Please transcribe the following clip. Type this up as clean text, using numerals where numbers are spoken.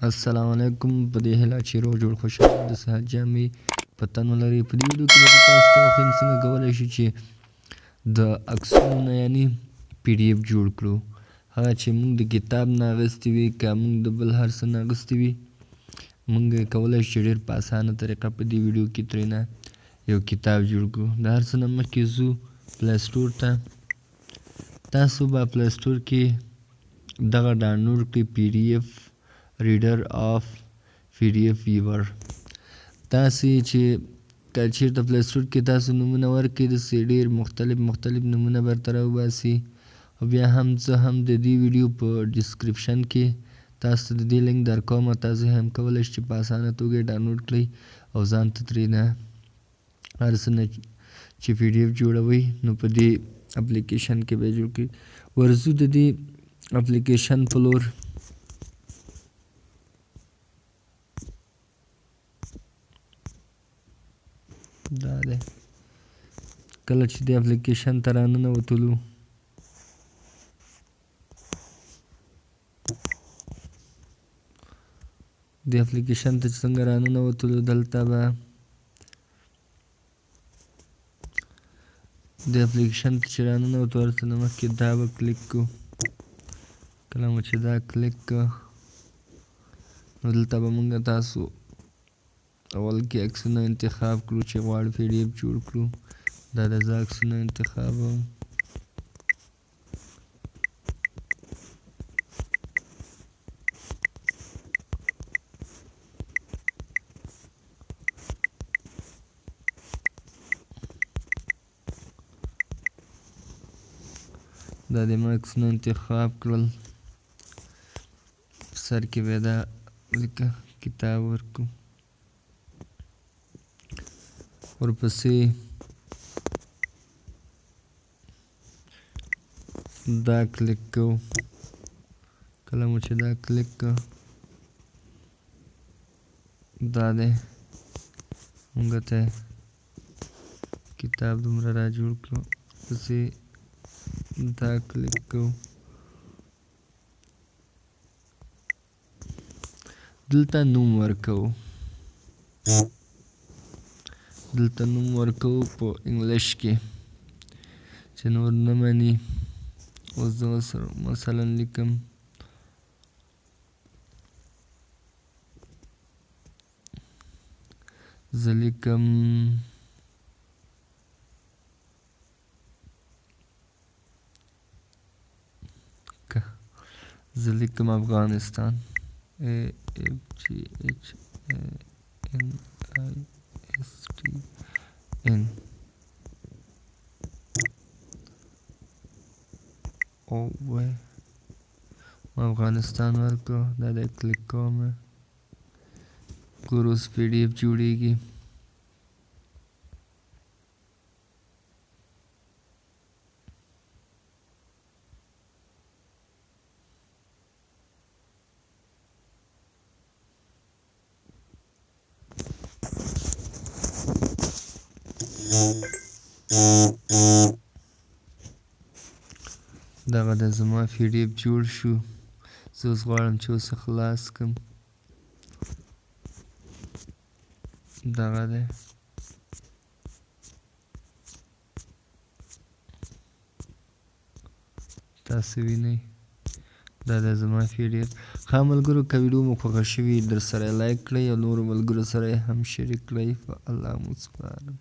السلام علیکم. په دې هیله چې روغ جوړ خوشحاله د صحت جامې په تن ولرئ. په دې ویډیو کې به تاسو ته وښیم څنګه کولی شو چې د عکسونو نه یعنې PDF جوړ کړو. هغه چې موږ د کتاب نه اخیستي وي که موږ د بل هر څه نه اخیستي وي موږ یې کولی شو چې ډېر په اسانه طریقه په دې ویډیو کې ترېنه یو کتاب جوړ کړو. د هر څه نه مخکې ځو پلی سټور ته. تاسو به پلی سټور کې دغه ډاونلوډ کړئ PDF ریډر آف PDF ویور. تاسې چې که چېرته پلی سټور کې تاسو نومونه ورکړئ داسې ډېر مختلف نومونه به درته راوباسي. او بیا هم زه هم د دې ویډیو په ډسکرپشن کې تاسو ته د دې لینک درکوم. تاسو هم کولی شئ چې په اسانه توګه یې ډاونلوډ کړئ او ځان ته ترېنه هر څه نه چې PDF جوړوئ نو په دې اپلیکیشن کې به یې جوړ کړئ. ورځو د دې اپلیکیشن په لور. دا دی کله چې دې اپلیکیشن ته راننوتلو دې اپلیکیشن ته چې څنګه راننوتلو دلته به دې اپلیکیشن ته چې راننوتو ورته نه مخکې دا به کلیک کړو. کله مو چې دا کلیک کړه نو دلته به موږ تاسو اول کې عکسونه انتخاب کړو چې غواړو PDF جوړ کړو. دا د زه عکسونه انتخابوم. دا د ما عکسونه انتخاب کړل. سر کې به دا لیکه کتاب ورکړو. ورپسې دا کلیک کوو. کله مو چې دا کلیک کړه دا دی موږ ته کتاب دومره را جوړ کړو. ورپسې دا کلیک کوو. دلته نوم ورکوو. دلته نوم ورکوو په انګلیش کې چې نور نه مني. اوس زه ورسره مثلا لیکم زه لیکم افغانستان AFGHANISTN او وای افغانستان ورکو. دا د کلیک کوم ګور اوس PDF جوړیږي. دغه د زما PDF جوړ شو. زه اوس غواړم چې اوس خلاص کړم. دغه دی تاسو وینئ دا د زما PDF. ښه ملګرو که ویډیو مو خوښه شوې در سره لایک کړئ او نورو ملګرو سره یې هم شریک کړئ. په الله مو سپارم.